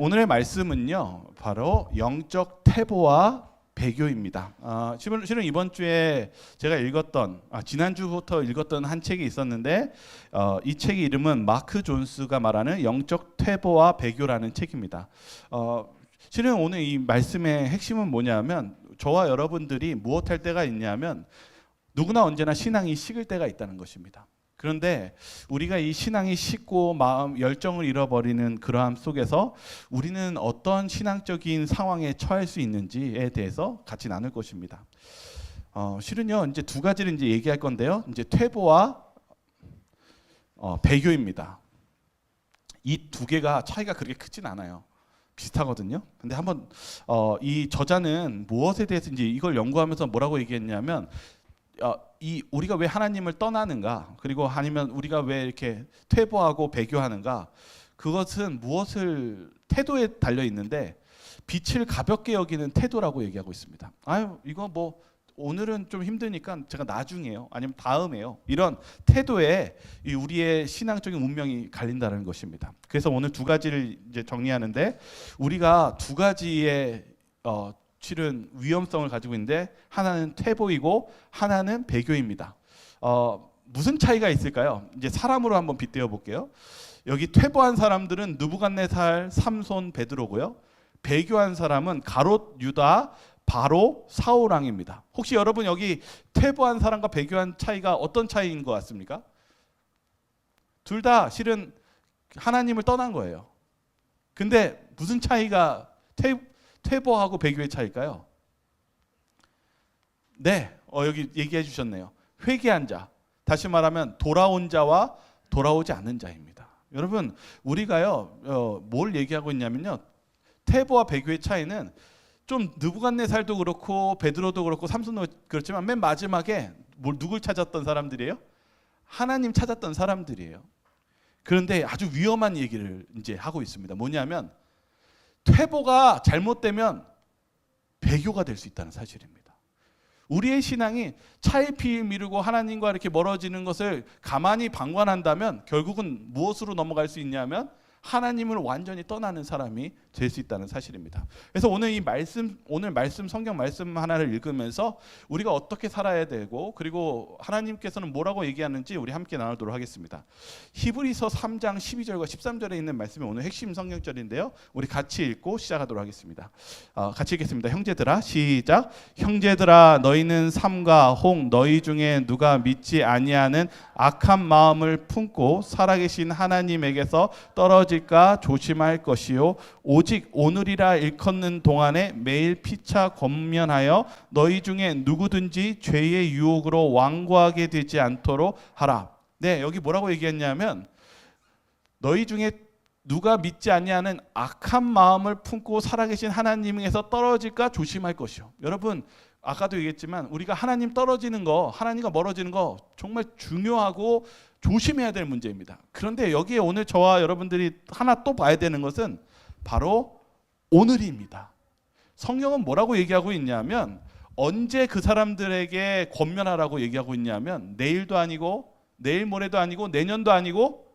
오늘의 말씀은요, 바로 영적 퇴보와 배교입니다. 실은 이번 주에 제가 읽었던, 지난주부터 읽었던 한 책이 있었는데, 이 책의 이름은 마크 존스가 말하는 영적 퇴보와 배교라는 책입니다. 실은 오늘 이 말씀의 핵심은 뭐냐면, 저와 여러분들이 무엇할 때가 있냐면 누구나 언제나 신앙이 식을 때가 있다는 것입니다. 그런데 우리가 이 신앙이 식고 마음 열정을 잃어버리는 그러함 속에서 우리는 어떤 신앙적인 상황에 처할 수 있는지에 대해서 같이 나눌 것입니다. 실은요, 이제 두 가지를 이제 얘기할 건데요. 이제 퇴보와 배교입니다. 이 두 개가 차이가 그렇게 크진 않아요. 비슷하거든요. 근데 한번 이 저자는 무엇에 대해서 이제 이걸 연구하면서 뭐라고 얘기했냐면, 우리가 왜 하나님을 떠나는가, 그리고 아니면 우리가 왜 이렇게 퇴보하고 배교하는가, 그것은 무엇을 태도에 달려 있는데 빛을 가볍게 여기는 태도라고 얘기하고 있습니다. 이거 뭐 오늘은 좀 힘드니까 제가 나중에요, 아니면 다음에요, 이런 태도에 우리의 신앙적인 운명이 갈린다는 것입니다. 그래서 오늘 두 가지를 이제 정리하는데, 우리가 두 가지의 실은 위험성을 가지고 있는데, 하나는 퇴보이고 하나는 배교입니다. 무슨 차이가 있을까요? 이제 사람으로 한번 빗대어 볼게요. 여기 퇴보한 사람들은 느부갓네살, 삼손, 베드로고요. 배교한 사람은 가롯, 유다, 바로, 사울 왕입니다. 혹시 여러분 여기 퇴보한 사람과 배교한 차이가 어떤 차이인 것 같습니까? 둘 다 실은 하나님을 떠난 거예요. 근데 무슨 차이가 퇴보하고 배교의 차이일까요? 네, 여기 얘기해 주셨네요. 회개한 자, 다시 말하면 돌아온 자와 돌아오지 않는 자입니다. 여러분, 우리가요, 뭘 얘기하고 있냐면요, 퇴보와 배교의 차이는 좀 느부갓네살도 그렇고 베드로도 그렇고 삼손도 그렇지만 맨 마지막에 누굴 찾았던 사람들이에요? 하나님 찾았던 사람들이에요. 그런데 아주 위험한 얘기를 이제 하고 있습니다. 뭐냐면, 퇴보가 잘못되면 배교가 될 수 있다는 사실입니다. 우리의 신앙이 차일피일 미루고 하나님과 이렇게 멀어지는 것을 가만히 방관한다면 결국은 무엇으로 넘어갈 수 있냐면 하나님을 완전히 떠나는 사람이 될 수 있다는 사실입니다. 그래서 오늘 오늘 성경 말씀 하나를 읽으면서 우리가 어떻게 살아야 되고, 그리고 하나님께서는 뭐라고 얘기하는지 우리 함께 나누도록 하겠습니다. 히브리서 3장 12절과 13절에 있는 말씀이 오늘 핵심 성경절인데요. 우리 같이 읽고 시작하도록 하겠습니다. 같이 읽겠습니다. 형제들아, 시작. 형제들아, 너희는 삼가 홍 너희 중에 누가 믿지 아니하는 악한 마음을 품고 살아계신 하나님에게서 떨어질까 조심할 것이요, 오직 오늘이라 일컫는 동안에 매일 피차 권면하여 너희 중에 누구든지 죄의 유혹으로 완고하게 되지 않도록 하라. 네, 여기 뭐라고 얘기했냐면, 너희 중에 누가 믿지 아니하는 악한 마음을 품고 살아계신 하나님에게서 떨어질까 조심할 것이요. 여러분, 아까도 얘기했지만 우리가 하나님 떨어지는 거, 하나님과 멀어지는 거 정말 중요하고 조심해야 될 문제입니다. 그런데 여기에 오늘 저와 여러분들이 하나 또 봐야 되는 것은 바로 오늘입니다. 성경은 뭐라고 얘기하고 있냐면, 언제 그 사람들에게 권면하라고 얘기하고 있냐면, 내일도 아니고 내일 모레도 아니고 내년도 아니고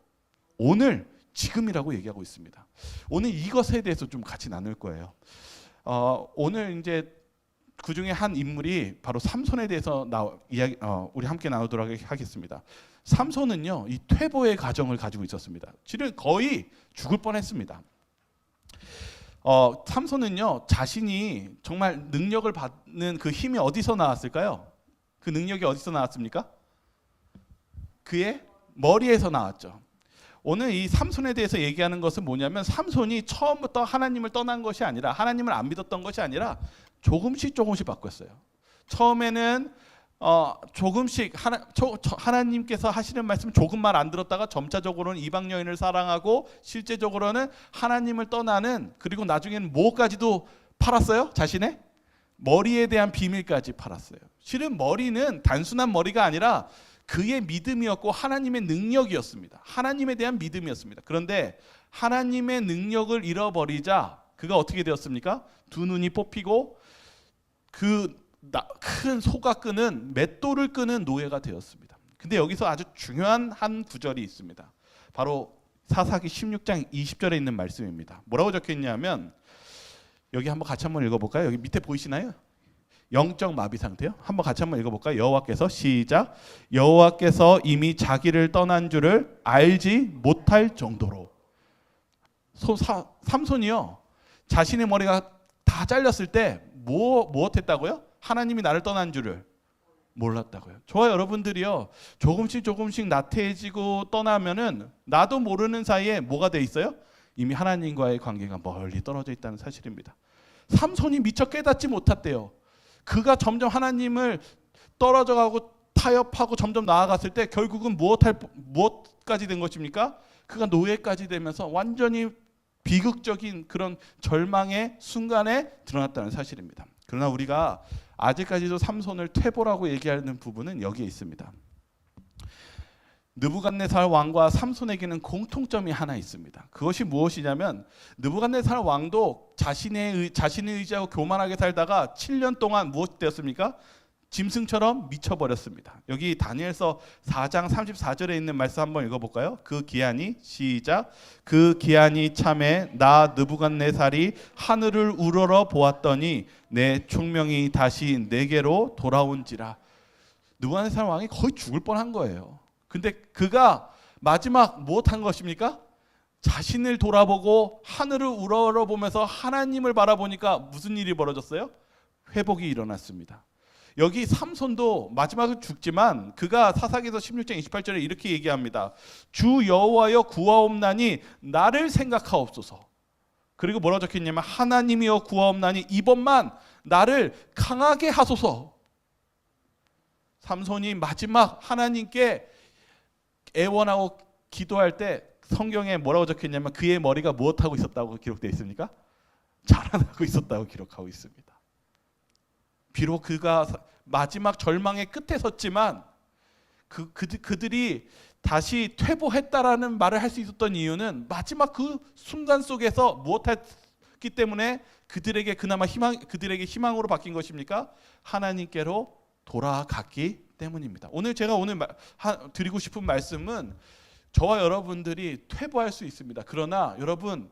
오늘, 지금이라고 얘기하고 있습니다. 오늘 이것에 대해서 좀 같이 나눌 거예요. 오늘 이제 그 중에 한 인물이 바로 삼손에 대해서 우리 함께 나누도록 하겠습니다. 삼손은요, 이 퇴보의 과정을 가지고 있었습니다. 실은 거의 죽을 뻔했습니다. 삼손은요, 자신이 정말 능력을 받는 그 힘이 어디서 나왔을까요? 그 능력이 어디서 나왔습니까? 그의 머리에서 나왔죠. 오늘 이 삼손에 대해서 얘기하는 것은 뭐냐면, 삼손이 처음부터 하나님을 떠난 것이 아니라, 하나님을 안 믿었던 것이 아니라 조금씩 바꿨어요. 처음에는 조금씩 하나님께서 하시는 말씀 조금만 안 들었다가 점차적으로는 이방 여인을 사랑하고, 실제적으로는 하나님을 떠나는, 그리고 나중에는 뭐까지도 팔았어요? 자신의 머리에 대한 비밀까지 팔았어요. 실은 머리는 단순한 머리가 아니라 그의 믿음이었고 하나님의 능력이었습니다. 하나님에 대한 믿음이었습니다. 그런데 하나님의 능력을 잃어버리자 그가 어떻게 되었습니까? 두 눈이 뽑히고 큰 소가 끄는, 맷돌을 끄는 노예가 되었습니다. 근데 여기서 아주 중요한 한 구절이 있습니다. 바로 사사기 16장 20절에 있는 말씀입니다. 뭐라고 적혀 있냐면 여기 한번 같이 한번 읽어볼까요? 여기 밑에 보이시나요? 영적 마비 상태요. 한번 같이 한번 읽어볼까요? 여호와께서 시작. 여호와께서 이미 자기를 떠난 줄을 알지 못할 정도로. 삼손이요. 자신의 머리가 다 잘렸을 때 무엇했다고요? 하나님이 나를 떠난 줄을 몰랐다고요. 저와 여러분들이요. 조금씩 나태해지고 떠나면은 나도 모르는 사이에 뭐가 돼 있어요? 이미 하나님과의 관계가 멀리 떨어져 있다는 사실입니다. 삼손이 미처 깨닫지 못했대요. 그가 점점 하나님을 떨어져가고 타협하고 점점 나아갔을 때 결국은 무엇까지 된 것입니까? 그가 노예까지 되면서 완전히 비극적인 그런 절망의 순간에 드러났다는 사실입니다. 그러나 우리가 아직까지도 삼손을 퇴보라고 얘기하는 부분은 여기에 있습니다. 느부갓네살 왕과 삼손에게는 공통점이 하나 있습니다. 그것이 무엇이냐면 느부갓네살 왕도 자신을 의지하고 교만하게 살다가 7년 동안 무엇이 되었습니까? 짐승처럼 미쳐버렸습니다. 여기 다니엘서 4장 34절에 있는 말씀 한번 읽어볼까요? 그 기한이 시작. 그 기한이 참에 나 느부갓네살이 하늘을 우러러 보았더니 내 총명이 다시 내게로 돌아온지라. 느부갓네살 왕이 거의 죽을 뻔한 거예요. 근데 그가 마지막 무엇한 것입니까? 자신을 돌아보고 하늘을 우러러보면서 하나님을 바라보니까 무슨 일이 벌어졌어요? 회복이 일어났습니다. 여기 삼손도 마지막에 죽지만 그가 사사기서 16장 28절에 이렇게 얘기합니다. 주 여호와여 구하옵나니 나를 생각하옵소서. 그리고 뭐라고 적혀있냐면 하나님이여 구하옵나니 이번만 나를 강하게 하소서. 삼손이 마지막 하나님께 애원하고 기도할 때 성경에 뭐라고 적혀있냐면 그의 머리가 무엇하고 있었다고 기록되어 있습니까? 자라나고 있었다고 기록하고 있습니다. 비록 그가 마지막 절망의 끝에 섰지만 그들이 다시 퇴보했다라는 말을 할 수 있었던 이유는 마지막 그 순간 속에서 무엇했기 때문에 그들에게 그나마 그들에게 희망으로 바뀐 것입니까? 하나님께로 돌아갔기 때문입니다. 오늘 제가 드리고 싶은 말씀은 저와 여러분들이 퇴보할 수 있습니다. 그러나 여러분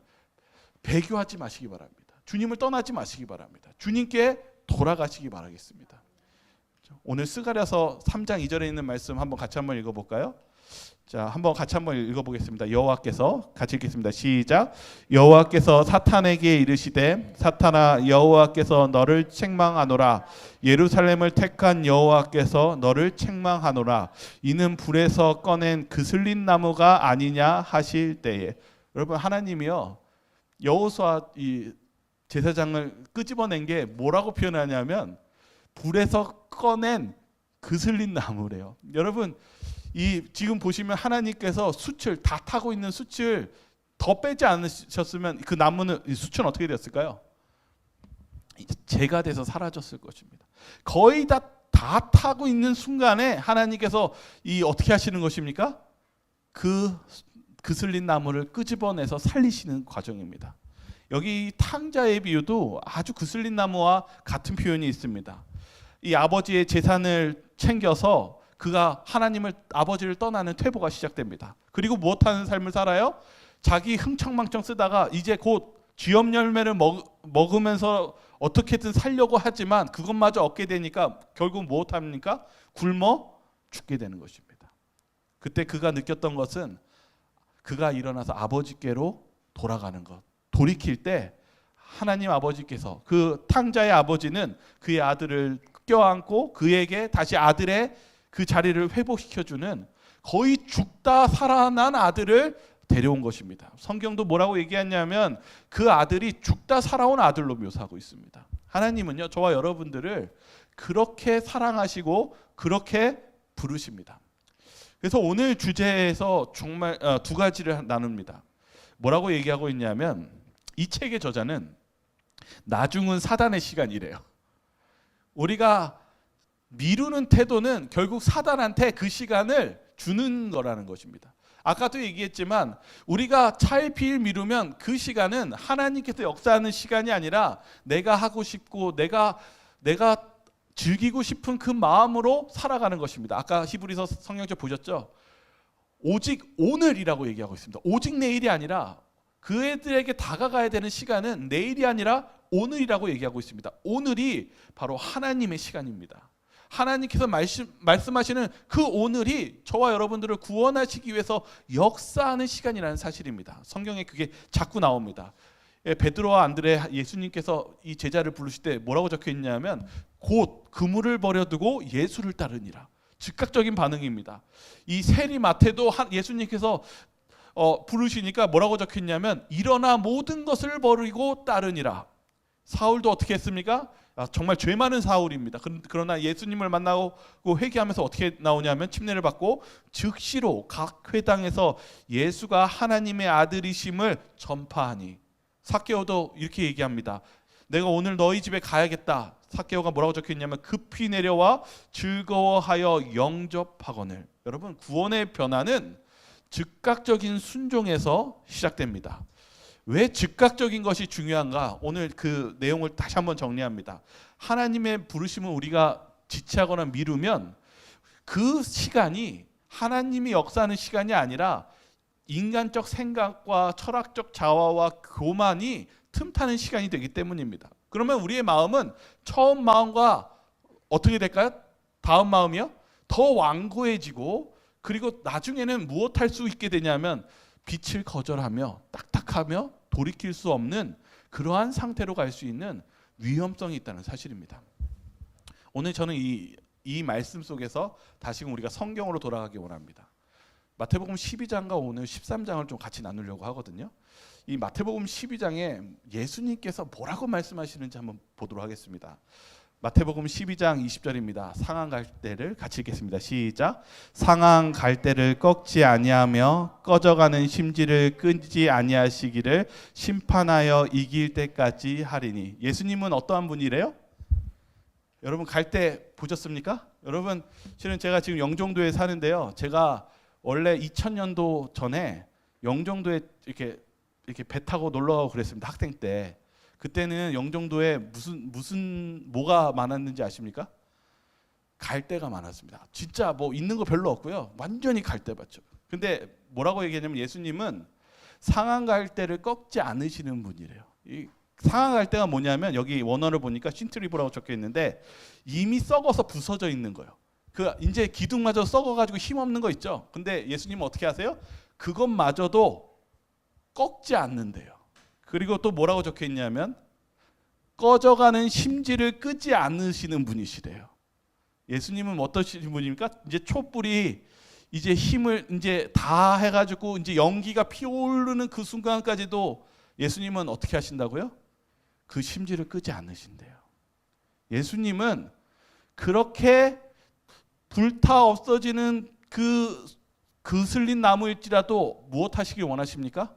배교하지 마시기 바랍니다. 주님을 떠나지 마시기 바랍니다. 주님께 돌아가시기 바라겠습니다. 오늘 스가랴서 3장 2절에 있는 말씀 같이 한번 읽어볼까요? 자, 한번 같이 한번 읽어보겠습니다. 여호와께서 같이 읽겠습니다. 시작. 여호와께서 사탄에게 이르시되 사탄아 여호와께서 너를 책망하노라. 예루살렘을 택한 여호와께서 너를 책망하노라. 이는 불에서 꺼낸 그슬린 나무가 아니냐 하실 때에. 여러분 하나님이요 여호수아 이 제사장을 끄집어낸 게 뭐라고 표현하냐면 불에서 꺼낸 그슬린 나무래요. 여러분 지금 보시면 하나님께서 숯을 다 타고 있는 숯을 더 빼지 않으셨으면 그 나무는 숯은 어떻게 됐을까요? 재가 돼서 사라졌을 것입니다. 거의 다 타고 있는 순간에 하나님께서 어떻게 하시는 것입니까? 그 그슬린 나무를 끄집어내서 살리시는 과정입니다. 여기 탕자의 비유도 아주 그슬린 나무와 같은 표현이 있습니다. 이 아버지의 재산을 챙겨서 그가 아버지를 떠나는 퇴보가 시작됩니다. 그리고 무엇하는 삶을 살아요? 자기 흥청망청 쓰다가 이제 곧 쥐염 열매를 먹으면서 어떻게든 살려고 하지만 그것마저 얻게 되니까 결국 무엇합니까? 굶어 죽게 되는 것입니다. 그때 그가 느꼈던 것은 그가 일어나서 아버지께로 돌아가는 것. 돌이킬 때 하나님 아버지께서 그 탕자의 아버지는 그의 아들을 껴안고 그에게 다시 아들의 그 자리를 회복시켜주는 거의 죽다 살아난 아들을 데려온 것입니다. 성경도 뭐라고 얘기하냐면 그 아들이 죽다 살아온 아들로 묘사하고 있습니다. 하나님은요 저와 여러분들을 그렇게 사랑하시고 그렇게 부르십니다. 그래서 오늘 주제에서 정말 두 가지를 나눕니다. 뭐라고 얘기하고 있냐면 이 책의 저자는 나중은 사단의 시간이래요. 우리가 미루는 태도는 결국 사단한테 그 시간을 주는 거라는 것입니다. 아까도 얘기했지만 우리가 차일피일 미루면 그 시간은 하나님께서 역사하는 시간이 아니라 내가 하고 싶고 내가 즐기고 싶은 그 마음으로 살아가는 것입니다. 아까 히브리서 성경책 보셨죠? 오직 오늘이라고 얘기하고 있습니다. 오직 내일이 아니라 그애들에게 다가가야 되는 시간은 내일이 아니라 오늘이라고 얘기하고 있습니다. 오늘이 바로 하나님의 시간입니다. 하나님께서 말씀하시는 그 오늘이 저와 여러분들을 구원하시기 위해서 역사하는 시간이라는 사실입니다. 성경에 그게 자꾸 나옵니다. 베드로와 안드레 예수님께서 이 제자를 부르실 때 뭐라고 적혀 있냐면 곧 그물을 버려두고 예수를 따르니라. 즉각적인 반응입니다. 이 세리 마태도 예수님께서 부르시니까 뭐라고 적혀 있냐면 일어나 모든 것을 버리고 따르니라. 사울도 어떻게 했습니까? 정말 죄 많은 사울입니다. 그러나 예수님을 만나고 회개하면서 어떻게 나오냐면 침례를 받고 즉시로 각 회당에서 예수가 하나님의 아들이심을 전파하니. 삭개오도 이렇게 얘기합니다. 내가 오늘 너희 집에 가야겠다. 삭개오가 뭐라고 적혀 있냐면 급히 내려와 즐거워하여 영접하거늘. 여러분, 구원의 변화는 즉각적인 순종에서 시작됩니다. 왜 즉각적인 것이 중요한가? 오늘 그 내용을 다시 한번 정리합니다. 하나님의 부르심을 우리가 지체하거나 미루면 그 시간이 하나님이 역사하는 시간이 아니라 인간적 생각과 철학적 자화와 교만이 틈타는 시간이 되기 때문입니다. 그러면 우리의 마음은 처음 마음과 어떻게 될까요? 다음 마음이요? 더 완고해지고, 그리고 나중에는 무엇 할 수 있게 되냐면 빛을 거절하며 딱딱하며 돌이킬 수 없는 그러한 상태로 갈 수 있는 위험성이 있다는 사실입니다. 오늘 저는 이 말씀 속에서 다시금 우리가 성경으로 돌아가기 원합니다. 마태복음 12장과 오늘 13장을 좀 같이 나누려고 하거든요. 이 마태복음 12장에 예수님께서 뭐라고 말씀하시는지 한번 보도록 하겠습니다. 마태복음 12장 20절입니다. 상한 갈대를 같이 읽겠습니다. 시작. 상한 갈대를 꺾지 아니하며 꺼져가는 심지를 끄지 아니하시기를 심판하여 이길 때까지 하리니. 예수님은 어떠한 분이래요? 여러분, 갈대 보셨습니까? 여러분, 실은 제가 지금 영종도에 사는데요. 제가 원래 2000년도 전에 영종도에 이렇게 배 타고 놀러 가고 그랬습니다. 학생 때. 그때는 영종도에 뭐가 많았는지 아십니까? 갈대가 많았습니다. 진짜 뭐 있는 거 별로 없고요. 완전히 갈대밭이죠. 근데 뭐라고 얘기하냐면 예수님은 상한 갈대를 꺾지 않으시는 분이래요. 이 상한 갈대가 뭐냐면 여기 원어를 보니까 신트리브라고 적혀 있는데 이미 썩어서 부서져 있는 거예요. 그 이제 기둥마저 썩어가지고 힘없는 거 있죠. 근데 예수님은 어떻게 하세요? 그것마저도 꺾지 않는데요. 그리고 또 뭐라고 적혀 있냐면 꺼져가는 심지를 끄지 않으시는 분이시래요. 예수님은 어떠신 분입니까? 이제 촛불이 이제 힘을 이제 다 해가지고 이제 연기가 피어오르는 그 순간까지도 예수님은 어떻게 하신다고요? 그 심지를 끄지 않으신대요. 예수님은 그렇게 불타 없어지는 그 그슬린 나무일지라도 무엇 하시길 원하십니까?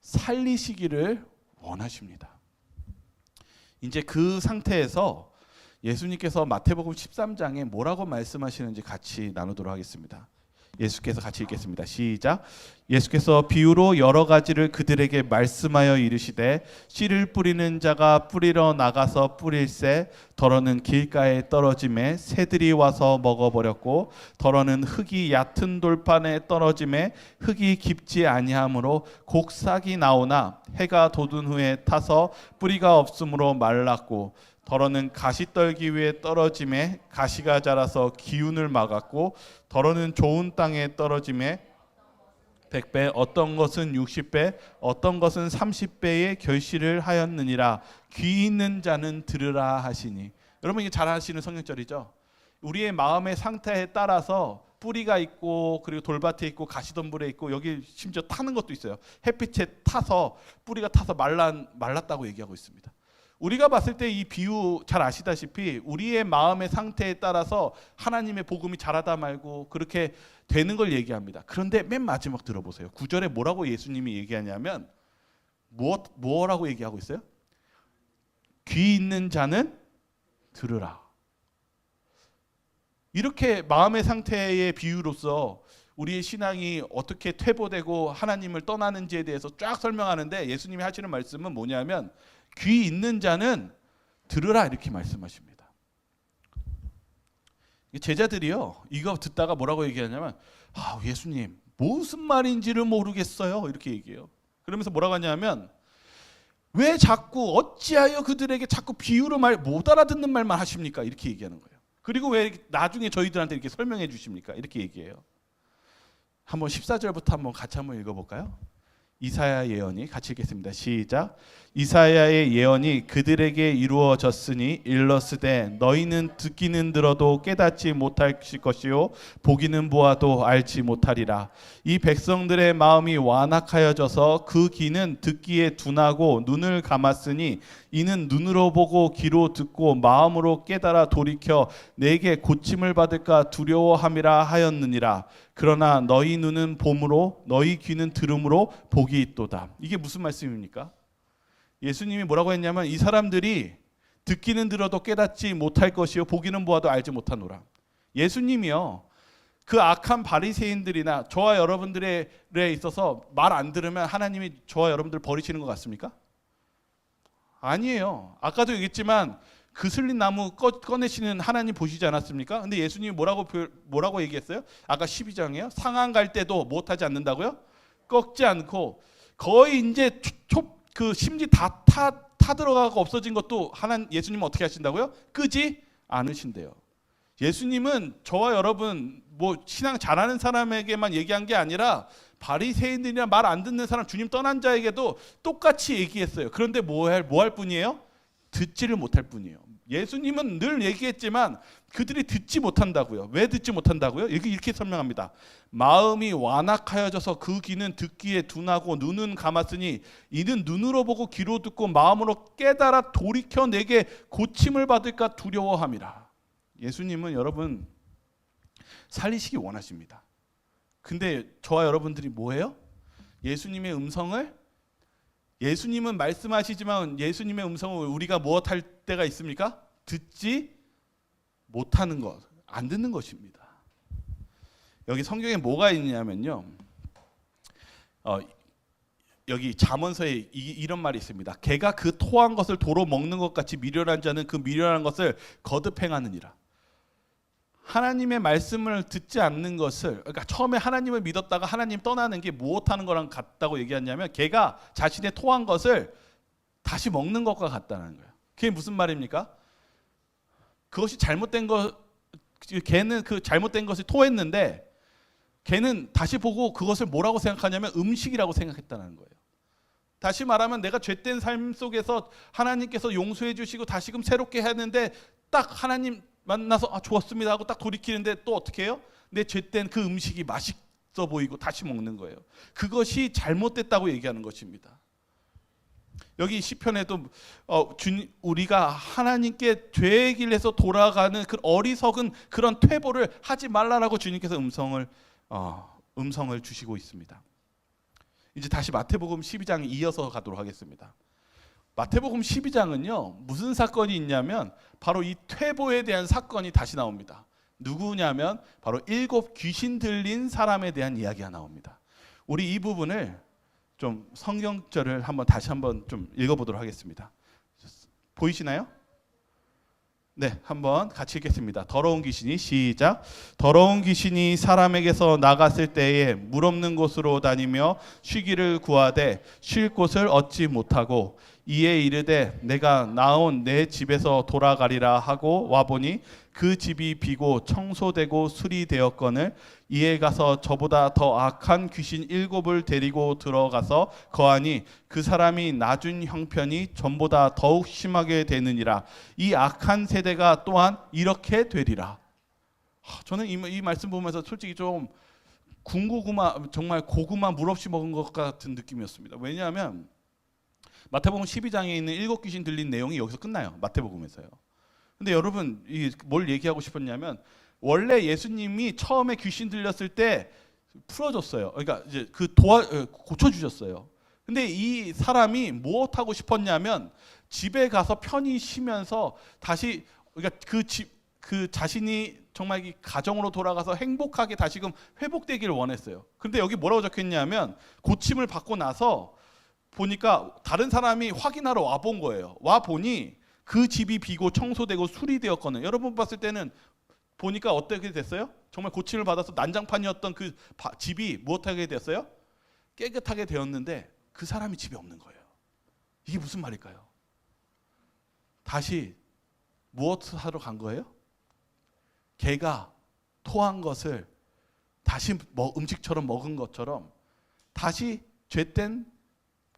살리시기를 원하십니다. 이제 그 상태에서 예수님께서 마태복음 13장에 뭐라고 말씀하시는지 같이 나누도록 하겠습니다. 예수께서 같이 읽겠습니다. 시작. 예수께서 비유로 여러 가지를 그들에게 말씀하여 이르시되 씨를 뿌리는 자가 뿌리러 나가서 뿌릴새 더러는 길가에 떨어짐에 새들이 와서 먹어버렸고 더러는 흙이 얕은 돌판에 떨어짐에 흙이 깊지 아니하므로 곡삭이 나오나 해가 돋은 후에 타서 뿌리가 없으므로 말랐고 더러는 가시떨기 위에 떨어짐에 가시가 자라서 기운을 막았고 더러는 좋은 땅에 떨어짐에 100배 어떤 것은 60배 어떤 것은 30배의 결실을 하였느니라. 귀 있는 자는 들으라 하시니. 여러분, 이게 잘 아시는 성경절이죠. 우리의 마음의 상태에 따라서 뿌리가 있고 그리고 돌밭에 있고 가시덤불에 있고 여기 심지어 타는 것도 있어요. 햇빛에 타서 뿌리가 타서 말랐다고 얘기하고 있습니다. 우리가 봤을 때 이 비유 잘 아시다시피 우리의 마음의 상태에 따라서 하나님의 복음이 자라다 말고 그렇게 되는 걸 얘기합니다. 그런데 맨 마지막 들어보세요. 9절에 뭐라고 예수님이 얘기하냐면 뭐라고 얘기하고 있어요? 귀 있는 자는 들으라. 이렇게 마음의 상태의 비유로서 우리의 신앙이 어떻게 퇴보되고 하나님을 떠나는지에 대해서 쫙 설명하는데 예수님이 하시는 말씀은 뭐냐면 귀 있는 자는 들으라 이렇게 말씀하십니다. 제자들이요 이거 듣다가 뭐라고 얘기하냐면 예수님 무슨 말인지를 모르겠어요. 이렇게 얘기해요. 그러면서 뭐라고 하냐면 왜 자꾸 어찌하여 그들에게 자꾸 비유로 말 못 알아듣는 말만 하십니까? 이렇게 얘기하는 거예요. 그리고 왜 나중에 저희들한테 이렇게 설명해 주십니까? 이렇게 얘기해요. 한번 14절부터 한번 같이 한번 읽어볼까요? 이사야 예언이 같이 읽겠습니다. 시작. 이사야의 예언이 그들에게 이루어졌으니 일러스되 너희는 듣기는 들어도 깨닫지 못할 것이요 보기는 보아도 알지 못하리라. 이 백성들의 마음이 완악하여져서 그 귀는 듣기에 둔하고 눈을 감았으니 이는 눈으로 보고 귀로 듣고 마음으로 깨달아 돌이켜 내게 고침을 받을까 두려워함이라 하였느니라. 그러나 너희 눈은 봄으로 너희 귀는 들음으로 복이 있도다. 이게 무슨 말씀입니까? 예수님이 뭐라고 했냐면 이 사람들이 듣기는 들어도 깨닫지 못할 것이요 보기는 보아도 알지 못하노라. 예수님이요 그 악한 바리새인들이나 저와 여러분들에 있어서 말 안 들으면 하나님이 저와 여러분들 버리시는 것 같습니까? 아니에요. 아까도 얘기했지만 그슬린 나무 꺼내시는 하나님 보시지 않았습니까? 근데 예수님이 뭐라고 얘기했어요? 아까 12장이에요. 상한 갈 때도 못하지 않는다고요? 꺾지 않고 거의 이제 그 심지 다 들어가고 없어진 것도 예수님은 어떻게 하신다고요? 끄지 않으신대요. 예수님은 저와 여러분 뭐 신앙 잘하는 사람에게만 얘기한 게 아니라 바리새인들이나 말 안 듣는 사람 주님 떠난 자에게도 똑같이 얘기했어요. 그런데 뭐 할 뿐이에요? 듣지를 못할 뿐이에요. 예수님은 늘 얘기했지만 그들이 듣지 못한다고요. 왜 듣지 못한다고요? 이렇게 설명합니다. 마음이 완악하여져서 그 귀는 듣기에 둔하고 눈은 감았으니 이는 눈으로 보고 귀로 듣고 마음으로 깨달아 돌이켜 내게 고침을 받을까 두려워함이라. 예수님은 여러분 살리시기 원하십니다. 근데 저와 여러분들이 뭐예요? 예수님은 말씀하시지만 예수님의 음성을 우리가 무엇할 때가 있습니까? 듣지 못하는 것, 안 듣는 것입니다. 여기 성경에 뭐가 있냐면요. 여기 잠언서에 이런 말이 있습니다. 개가 그 토한 것을 도로 먹는 것 같이 미련한 자는 그 미련한 것을 거듭 행하느니라. 하나님의 말씀을 듣지 않는 것을, 그러니까 처음에 하나님을 믿었다가 하나님 떠나는 게 무엇하는 거랑 같다고 얘기하냐면 개가 자신의 토한 것을 다시 먹는 것과 같다는 거예요. 그게 무슨 말입니까? 그것이 잘못된 개는 그 잘못된 것을 토했는데 개는 다시 보고 그것을 뭐라고 생각하냐면 음식이라고 생각했다는 거예요. 다시 말하면 내가 죄된 삶 속에서 하나님께서 용서해 주시고 다시금 새롭게 했는데 딱 하나님 만나서 좋았습니다 하고 딱 돌이키는데 또 어떻게 해요? 내 죄된 그 음식이 맛있어 보이고 다시 먹는 거예요. 그것이 잘못됐다고 얘기하는 것입니다. 여기 시편에도 우리가 하나님께 죄의 길에서 돌아가는 그 어리석은 그런 퇴보를 하지 말라라고 주님께서 음성을 주시고 있습니다. 이제 다시 마태복음 12장에 이어서 가도록 하겠습니다. 마태복음 12장은요 무슨 사건이 있냐면 바로 이 퇴보에 대한 사건이 다시 나옵니다. 누구냐면 바로 7 귀신 들린 사람에 대한 이야기가 나옵니다. 우리 이 부분을 좀 성경절을 다시 한번 좀 읽어보도록 하겠습니다. 보이시나요? 네, 한번 같이 읽겠습니다. 더러운 귀신이 시작. 더러운 귀신이 사람에게서 나갔을 때에 물 없는 곳으로 다니며 쉬기를 구하되 쉴 곳을 얻지 못하고 이에 이르되 내가 나온 내 집에서 돌아가리라 하고 와보니 그 집이 비고 청소되고 수리되었거늘 이에 가서 저보다 더 악한 귀신 7을 데리고 들어가서 거하니 그 사람이 낮은 형편이 전보다 더욱 심하게 되느니라. 이 악한 세대가 또한 이렇게 되리라. 저는 이 말씀 보면서 솔직히 좀 군고구마, 정말 고구마 물 없이 먹은 것 같은 느낌이었습니다. 왜냐하면 마태복음 12장에 있는 7 귀신 들린 내용이 여기서 끝나요. 마태복음에서요. 근데 여러분 뭘 얘기하고 싶었냐면 원래 예수님이 처음에 귀신 들렸을 때 풀어줬어요. 그러니까 이제 고쳐주셨어요. 근데 이 사람이 무엇하고 싶었냐면 집에 가서 편히 쉬면서 다시 그러니까 그 자신이 정말 이 가정으로 돌아가서 행복하게 다시금 회복되기를 원했어요. 근데 여기 뭐라고 적혀있냐면 고침을 받고 나서 보니까 다른 사람이 확인하러 와본 거예요. 와 보니 그 집이 비고 청소되고 수리되었거든요. 여러분 봤을 때는 보니까 어떻게 됐어요? 정말 고침을 받아서 난장판이었던 그 집이 무엇하게 됐어요? 깨끗하게 되었는데 그 사람이 집에 없는 거예요. 이게 무슨 말일까요? 다시 무엇을 하러 간 거예요? 개가 토한 것을 다시 음식처럼 먹은 것처럼 다시 죄된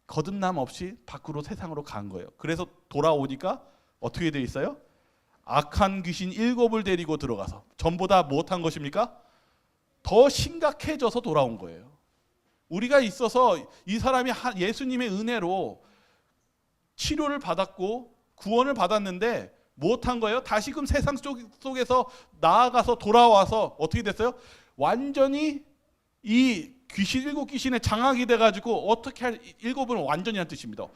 거듭남 없이 밖으로 세상으로 간 거예요. 그래서 돌아오니까 어떻게 돼 있어요? 악한 귀신 7을 데리고 들어가서 전보다 무엇한 것입니까? 더 심각해져서 돌아온 거예요. 우리가 있어서 이 사람이 예수님의 은혜로 치료를 받았고 구원을 받았는데 무엇한 거예요? 다시금 세상 속에서 나아가서 돌아와서 어떻게 됐어요? 완전히 이 귀신 7귀신의 장악이 돼가지고 어떻게 할 7은 완전히란 뜻입니다.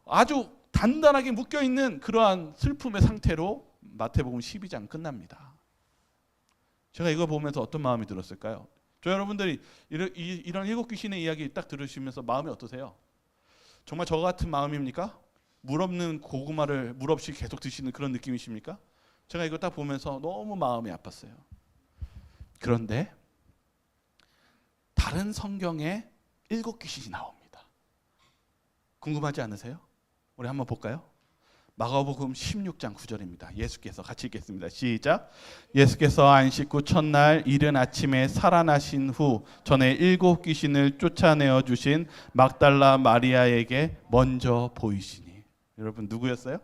아주 단단하게 묶여있는 그러한 슬픔의 상태로 마태복음 12장 끝납니다. 제가 이거 보면서 어떤 마음이 들었을까요? 저 여러분들이 이런 7귀신의 이야기 딱 들으시면서 마음이 어떠세요? 정말 저 같은 마음입니까? 물 없는 고구마를 물 없이 계속 드시는 그런 느낌이십니까? 제가 이거 딱 보면서 너무 마음이 아팠어요. 그런데 다른 성경에 7귀신이 나옵니다. 궁금하지 않으세요? 우리 한번 볼까요? 마가복음 16장 9절입니다. 예수께서 같이 읽겠습니다. 시작. 예수께서 안식 후 첫날 이른 아침에 살아나신 후 전에 7귀신을 쫓아내어 주신 막달라 마리아에게 먼저 보이시니. 여러분 누구였어요?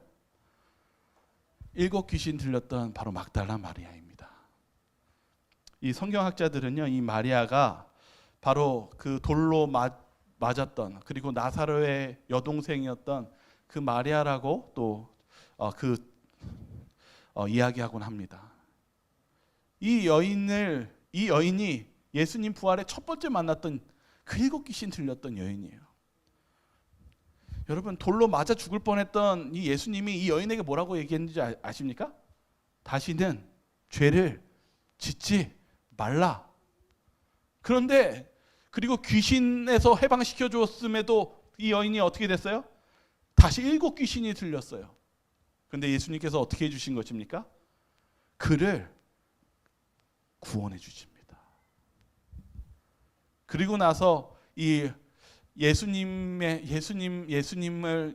7귀신 들렸던 바로 막달라 마리아입니다. 이 성경학자들은요, 이 마리아가 바로 그 돌로 맞았던 그리고 나사로의 여동생이었던 그 마리아라고 또 이야기하곤 합니다. 이 여인이 예수님 부활의 첫 번째 만났던 그 7귀신 들렸던 여인이에요. 여러분 돌로 맞아 죽을 뻔했던 이 예수님이 이 여인에게 뭐라고 얘기했는지 아십니까? 다시는 죄를 짓지 말라. 그런데 그리고 귀신에서 해방시켜 주었음에도 이 여인이 어떻게 됐어요? 다시 7귀신이 들렸어요. 그런데 예수님께서 어떻게 해주신 것입니까? 그를 구원해 주십니다. 그리고 나서 이 예수님을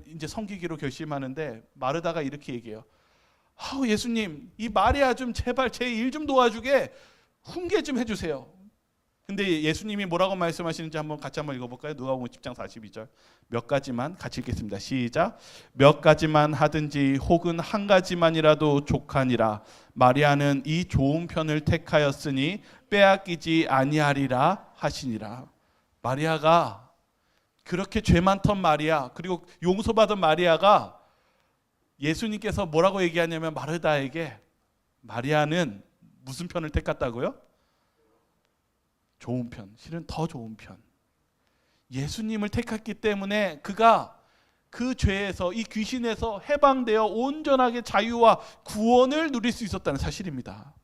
이제 섬기기로 결심하는데 마르다가 이렇게 얘기해요. 예수님, 이 마리아 좀 제발 제 일 좀 도와주게 훈계 좀 해주세요. 근데 예수님이 뭐라고 말씀하시는지 같이 한번 읽어볼까요? 누가복음 10장 42절. 몇 가지만 같이 읽겠습니다. 시작. 몇 가지만 하든지 혹은 한 가지만이라도 족하니라. 마리아는 이 좋은 편을 택하였으니 빼앗기지 아니하리라 하시니라. 마리아가 그렇게 죄 많던 마리아, 그리고 용서받은 마리아가 예수님께서 뭐라고 얘기하냐면 마르다에게 마리아는 무슨 편을 택했다고요? 좋은 편, 실은 더 좋은 편. 예수님을 택했기 때문에 그가 그 죄에서, 이 귀신에서 해방되어 온전하게 자유와 구원을 누릴 수 있었다는 사실입니다.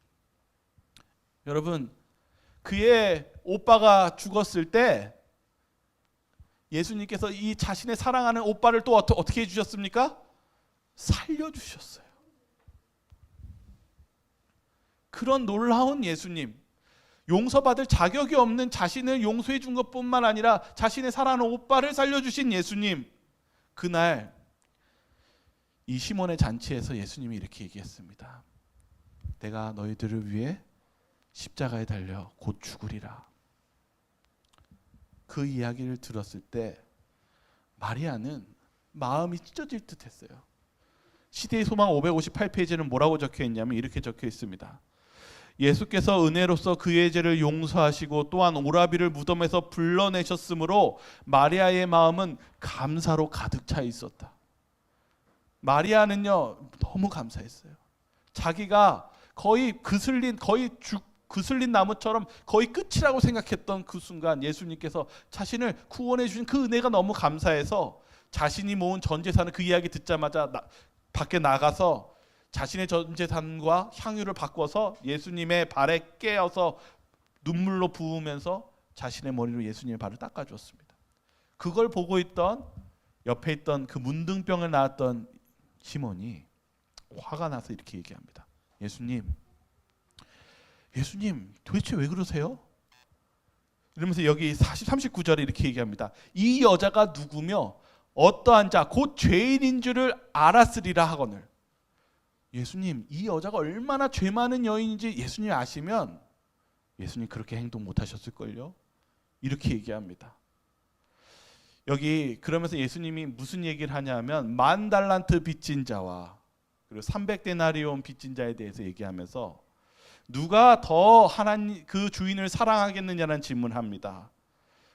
여러분, 그의 오빠가 죽었을 때 예수님께서 이 자신의 사랑하는 오빠를 또 어떻게 해주셨습니까? 살려주셨어요. 그런 놀라운 예수님, 용서받을 자격이 없는 자신을 용서해 준 것뿐만 아니라 자신의 사랑하는 오빠를 살려주신 예수님. 그날 이 시몬의 잔치에서 예수님이 이렇게 얘기했습니다. 내가 너희들을 위해 십자가에 달려 곧 죽으리라. 그 이야기를 들었을 때 마리아는 마음이 찢어질 듯 했어요. 시대의 소망 558페이지는 뭐라고 적혀 있냐면 이렇게 적혀 있습니다. 예수께서 은혜로서 그의 죄를 용서하시고 또한 오라비를 무덤에서 불러내셨으므로 마리아의 마음은 감사로 가득 차 있었다. 마리아는요 너무 감사했어요. 자기가 거의 그슬린 나무처럼 거의 끝이라고 생각했던 그 순간 예수님께서 자신을 구원해 주신 그 은혜가 너무 감사해서 자신이 모은 전 재산을, 그 이야기 듣자마자 밖에 나가서 자신의 전 재산과 향유를 바꿔서 예수님의 발에 깨어서 눈물로 부으면서 자신의 머리로 예수님의 발을 닦아주었습니다. 그걸 보고 있던 옆에 있던 그 문둥병을 낳았던 시몬이 화가 나서 이렇게 얘기합니다. 예수님, 예수님 도대체 왜 그러세요? 이러면서 여기 39절에 이렇게 얘기합니다. 이 여자가 누구며 어떠한 자 곧 죄인인 줄을 알았으리라 하거늘. 예수님, 이 여자가 얼마나 죄 많은 여인인지 예수님 아시면 예수님 그렇게 행동 못 하셨을걸요? 이렇게 얘기합니다. 여기 그러면서 예수님이 무슨 얘기를 하냐면 10,000달란트 빚진 자와 그리고 300데나리온 빚진 자에 대해서 얘기하면서 누가 더 하나님 그 주인을 사랑하겠느냐는 질문합니다.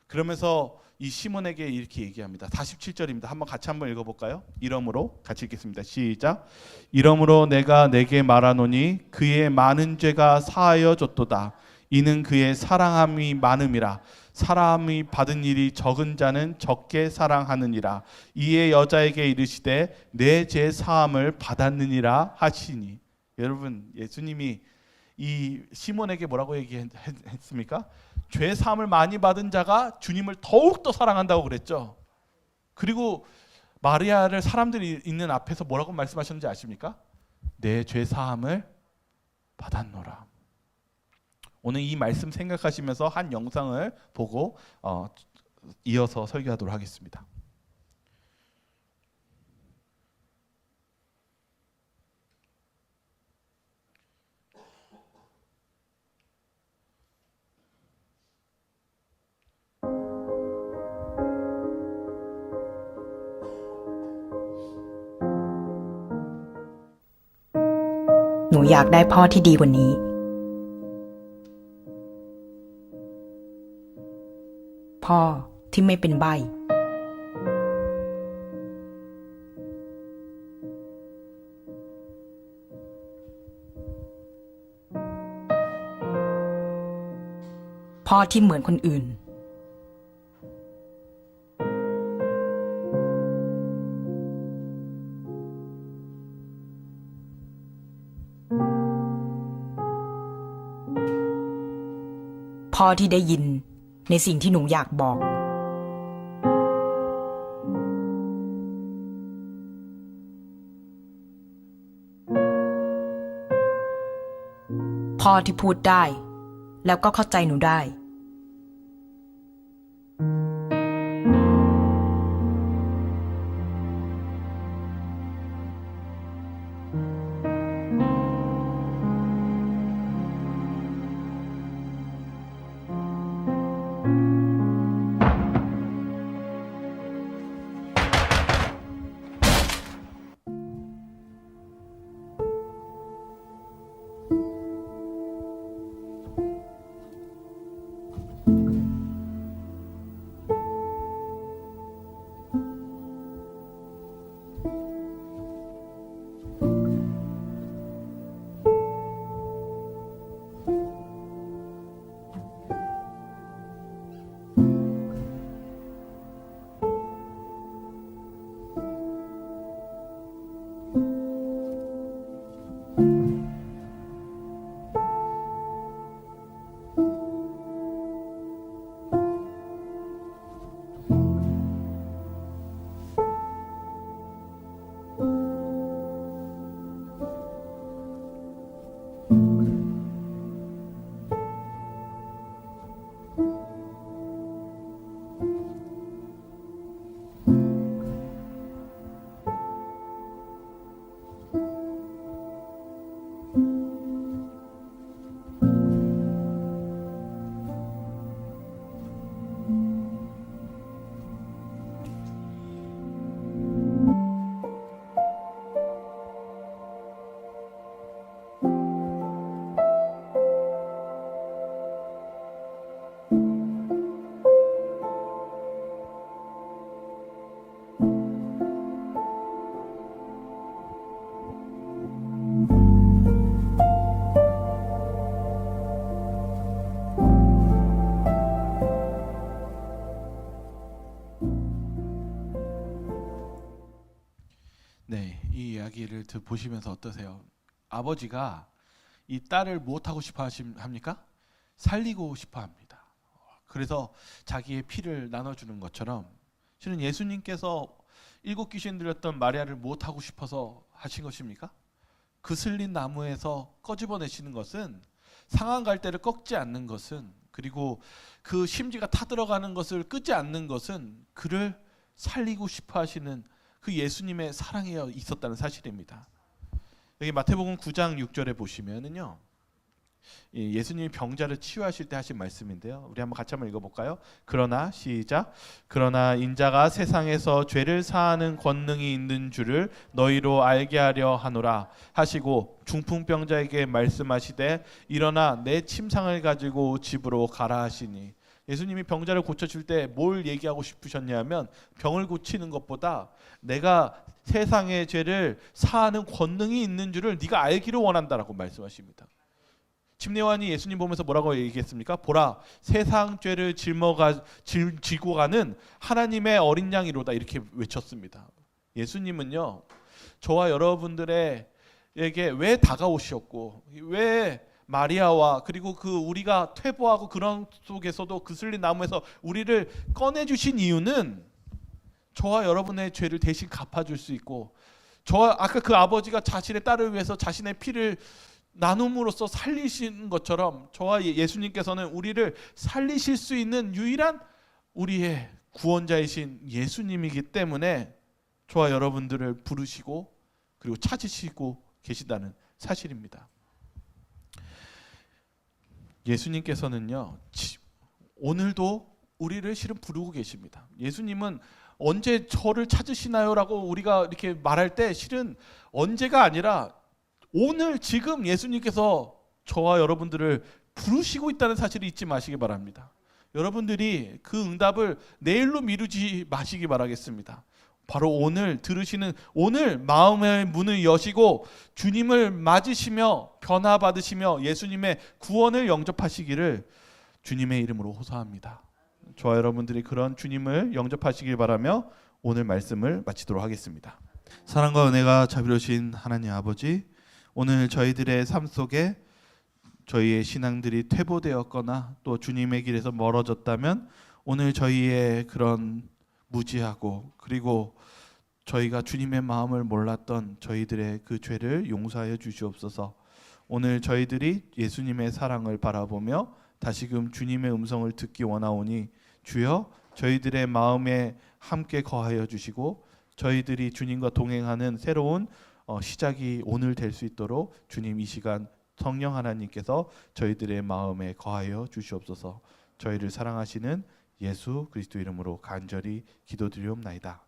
그러면서 이 시몬에게 이렇게 얘기합니다. 47절입니다. 같이 한번 읽어볼까요? 이러므로 같이 읽겠습니다. 시작. 이러므로 내가 내게 말하노니 그의 많은 죄가 사하여졌도다. 이는 그의 사랑함이 많음이라. 사람이 받은 일이 적은 자는 적게 사랑하느니라. 이에 여자에게 이르시되 내 죄 사함을 받았느니라 하시니. 여러분, 예수님이 이 시몬에게 뭐라고 얘기했습니까? 죄 사함을 많이 받은 자가 주님을 더욱더 사랑한다고 그랬죠. 그리고 마리아를 사람들이 있는 앞에서 뭐라고 말씀하셨는지 아십니까? 내 죄 사함을 받았노라. 오늘 이 말씀 생각하시면서 한 영상을 보고 이어서 설교하도록 하겠습니다.หนูอยากได้พ่อที่ดีกว่านี้พ่อที่ไม่เป็นใบ้พ่อที่เหมือนคนอื่นพ่อที่ได้ยินในสิ่งที่หนูอยากบอกพ่อที่พูดได้แล้วก็เข้าใจหนูได้네, 이 이야기를 보시면서 어떠세요? 아버지가 이 딸을 무엇하고 싶어 합니까? 살리고 싶어 합니다. 그래서 자기의 피를 나눠주는 것처럼 실은 예수님께서 7 귀신 들렸던 마리아를 무엇하고 싶어서 하신 것입니까? 그 슬린 나무에서 꺼집어내시는 것은 상한 갈대를 꺾지 않는 것은, 그리고 그 심지가 타들어가는 것을 끄지 않는 것은 그를 살리고 싶어 하시는 그 예수님의 사랑이 있었다는 사실입니다. 여기 마태복음 9장 6절에 보시면은요, 예수님이 병자를 치유하실 때 하신 말씀인데요. 우리 한번 같이 한번 읽어볼까요? 그러나 시작. 그러나 인자가 세상에서 죄를 사하는 권능이 있는 줄을 너희로 알게 하려 하노라 하시고 중풍병자에게 말씀하시되 일어나 내 침상을 가지고 집으로 가라 하시니, 예수님이 병자를 고쳐줄 때 뭘 얘기하고 싶으셨냐면 병을 고치는 것보다 내가 세상의 죄를 사하는 권능이 있는 줄을 네가 알기를 원한다라고 말씀하십니다. 침례요한이 예수님 보면서 뭐라고 얘기했습니까? 보라, 세상 죄를 지고 가는 하나님의 어린 양이로다, 이렇게 외쳤습니다. 예수님은요, 저와 여러분들에게 왜 다가오셨고, 왜 마리아와 그리고 그 우리가 퇴보하고 그런 속에서도 그슬린 나무에서 우리를 꺼내주신 이유는 저와 여러분의 죄를 대신 갚아줄 수 있고, 저와 아까 그 아버지가 자신의 딸을 위해서 자신의 피를 나눔으로써 살리신 것처럼 저와 예수님께서는 우리를 살리실 수 있는 유일한 우리의 구원자이신 예수님이기 때문에 저와 여러분들을 부르시고 그리고 찾으시고 계시다는 사실입니다. 예수님께서는요, 오늘도 우리를 실은 부르고 계십니다. 예수님은 언제 저를 찾으시나요? 라고 우리가 이렇게 말할 때 실은 언제가 아니라 오늘 지금 예수님께서 저와 여러분들을 부르시고 있다는 사실을 잊지 마시기 바랍니다. 여러분들이 그 응답을 내일로 미루지 마시기 바라겠습니다. 바로 오늘 들으시는, 오늘 마음의 문을 여시고 주님을 맞으시며 변화받으시며 예수님의 구원을 영접하시기를 주님의 이름으로 호소합니다. 저와 여러분들이 그런 주님을 영접하시길 바라며 오늘 말씀을 마치도록 하겠습니다. 사랑과 은혜가 자비로우신 하나님 아버지, 오늘 저희들의 삶 속에 저희의 신앙들이 퇴보되었거나 또 주님의 길에서 멀어졌다면 오늘 저희의 그런 무지하고 그리고 저희가 주님의 마음을 몰랐던 저희들의 그 죄를 용서하여 주시옵소서. 오늘 저희들이 예수님의 사랑을 바라보며 다시금 주님의 음성을 듣기 원하오니 주여 저희들의 마음에 함께 거하여 주시고 저희들이 주님과 동행하는 새로운 시작이 오늘 될 수 있도록 주님 이 시간 성령 하나님께서 저희들의 마음에 거하여 주시옵소서. 저희를 사랑하시는 예수 그리스도 이름으로 간절히 기도드리옵나이다.